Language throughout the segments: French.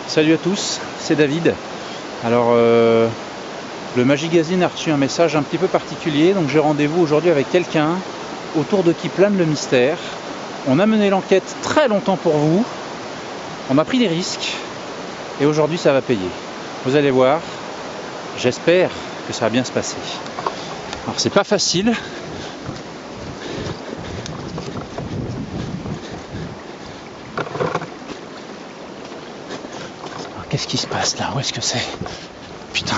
Salut à tous, c'est David. Alors le Magigazine a reçu un message un petit peu particulier, donc j'ai rendez-vous aujourd'hui avec quelqu'un autour de qui plane le mystère. On a mené l'enquête très longtemps pour vous, on a pris des risques et aujourd'hui ça va payer. Vous allez voir, j'espère que ça va bien se passer. Alors c'est pas facile. Qu'est-ce qui se passe là? Où est-ce que c'est? Putain.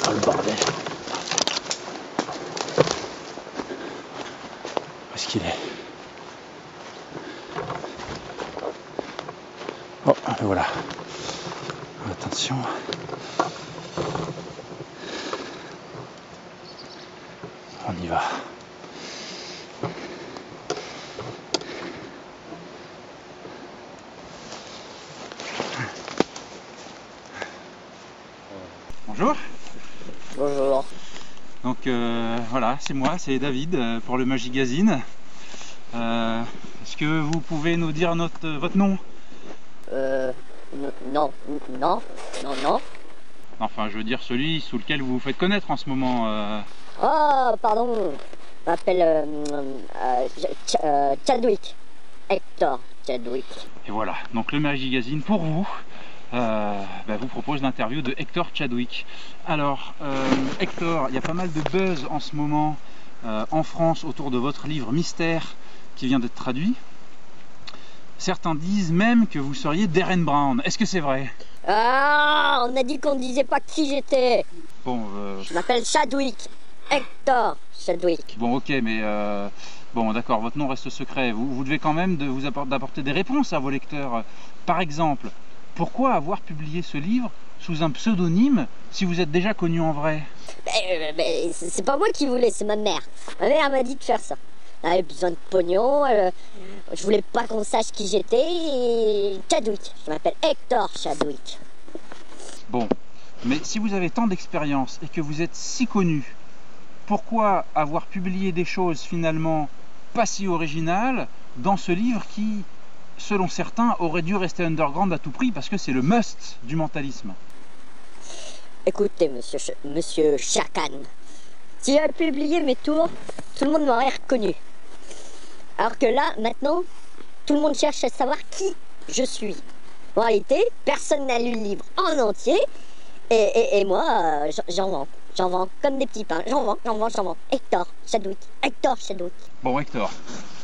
Oh le bordel. Où est-ce qu'il est? Oh, le voilà. Attention. On y va. Bonjour. Bonjour. Donc voilà, c'est moi, c'est David pour le Magigazine. Est-ce que vous pouvez nous dire votre nom? Non. Enfin, je veux dire celui sous lequel vous vous faites connaître en ce moment. Oh, pardon. Je m'appelle Chadwick. Hector Chadwick. Et voilà, donc le Magigazine pour vous. Vous propose l'interview de Hector Chadwick. Alors, Hector, il y a pas mal de buzz en ce moment en France autour de votre livre Mystère qui vient d'être traduit. Certains disent même que vous seriez Derren Brown. Est-ce que c'est vrai? Ah, on a dit qu'on ne disait pas qui j'étais. Bon, Je m'appelle Chadwick. Hector Chadwick. bon, ok, mais bon, d'accord, votre nom reste secret. Vous devez quand même d'apporter des réponses à vos lecteurs. Par exemple, pourquoi avoir publié ce livre sous un pseudonyme si vous êtes déjà connu en vrai? Mais c'est pas moi qui voulais, c'est ma mère. Ma mère m'a dit de faire ça. Elle avait besoin de pognon, je voulais pas qu'on sache qui j'étais. Et Chadwick, je m'appelle Hector Chadwick. Bon, mais si vous avez tant d'expérience et que vous êtes si connu, pourquoi avoir publié des choses finalement pas si originales dans ce livre qui, selon certains, aurait dû rester underground à tout prix parce que c'est le must du mentalisme? Écoutez, monsieur Chacan, si j'avais publié mes tours, tout le monde m'aurait reconnu. Alors que là, maintenant, tout le monde cherche à savoir qui je suis. En réalité, personne n'a lu le livre en entier, et moi, j'en vends comme des petits pains. J'en vends. Hector Chadwick. Bon, Hector,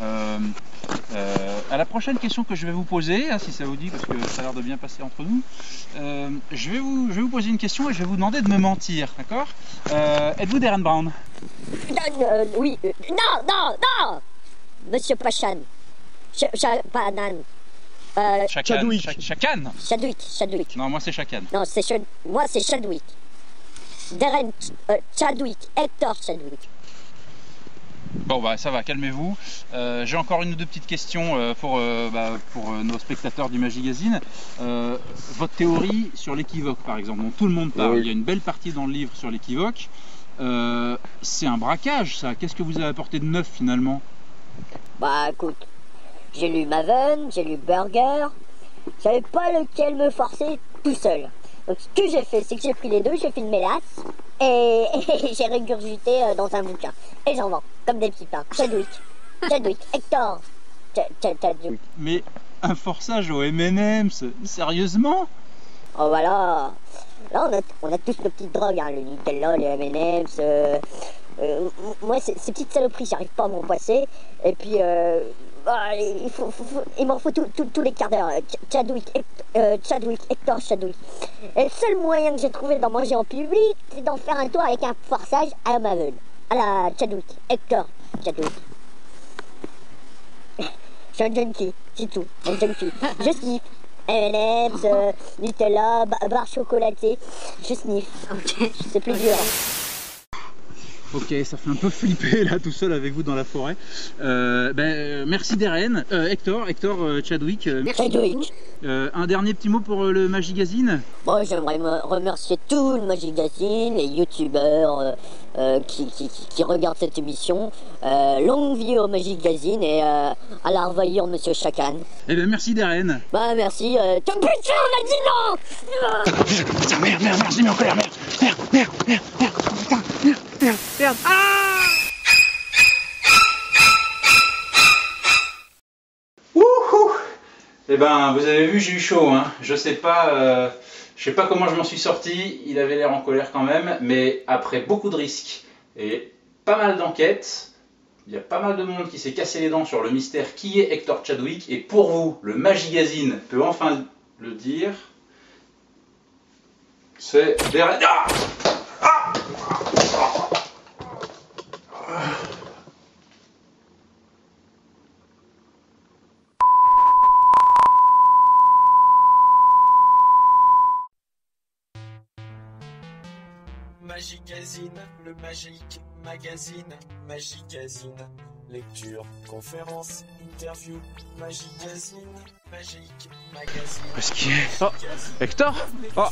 à la prochaine question que je vais vous poser, si ça vous dit, parce que ça a l'air de bien passer entre nous, je vais vous poser une question et je vais vous demander de me mentir, d'accord? Êtes-vous Derren Brown? Oui. Non. Monsieur Pachan. Panan. Chadwick. Chadwick. Non, moi c'est Chacan. Non, moi c'est Chadwick. Derren Chadwick. Hector Chadwick. Bon bah ça va, calmez-vous. J'ai encore une ou deux petites questions pour nos spectateurs du Magigazine. Votre théorie sur l'équivoque par exemple, dont tout le monde parle, il y a une belle partie dans le livre sur l'équivoque. C'est un braquage ça, qu'est-ce que vous avez apporté de neuf finalement? Bah écoute, j'ai lu Maven, j'ai lu Burger, je savais pas lequel me forcer tout seul. Donc ce que j'ai fait, c'est que j'ai pris les deux, j'ai fait une mélasse et j'ai régurgité dans un bouquin. Et j'en vends, comme des petits pains. Chadwick, Hector, Chadwick. Mais un forçage au M&M's, sérieusement? Oh voilà, là on a tous nos petites drogues, hein, le Nutella, les M&M's. Moi ces petites saloperies, j'arrive pas à m'en passer. Et puis il m'en faut tous les quarts d'heure. Chadwick, Hector Chadwick. Et le seul moyen que j'ai trouvé d'en manger en public, c'est d'en faire un tour avec un forçage à la Maven. À la Chadwick, Hector Chadwick. Je suis un junkie, c'est tout, un junkie. Je sniffe. M&M's, Nutella, barre chocolatée, je sniffe. Okay. C'est plus dur. Ok, ça fait un peu flipper là tout seul avec vous dans la forêt. Merci Darren. Hector Chadwick. Chadwick. Un dernier petit mot pour le Magigazine. Bon, j'aimerais remercier tout le Magigazine, les youtubeurs qui regardent cette émission. Longue vie au Magigazine et à la revoyure, monsieur Chakan. Eh ben merci Darren. Bah merci. Putain, on a dit non. Putain, merde, j'ai mis en colère, merde. Ah! Wouhou! Eh ben, vous avez vu, j'ai eu chaud, hein. Je sais pas comment je m'en suis sorti. Il avait l'air en colère quand même, mais après beaucoup de risques et pas mal d'enquêtes, il y a pas mal de monde qui s'est cassé les dents sur le mystère qui est Hector Chadwick. Et pour vous, le Magigazine peut enfin le dire. C'est Darren. Ah! Ah! Magigazine, le magique magazine, Magigazine, lecture, conférence, interview, Magigazine, magique magazine. Qu'est-ce qu'il est? Oh, Hector? Oh.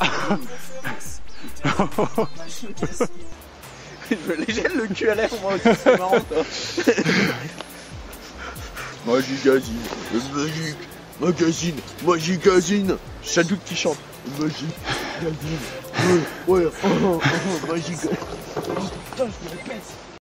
Je me les jette le cul à l'air, moi aussi, c'est marrant toi. Magigazine, le magique magazine, Magigazine, Chadwick qui chante. Magique magazine, ouais, Magigazine. Putain, je me répète.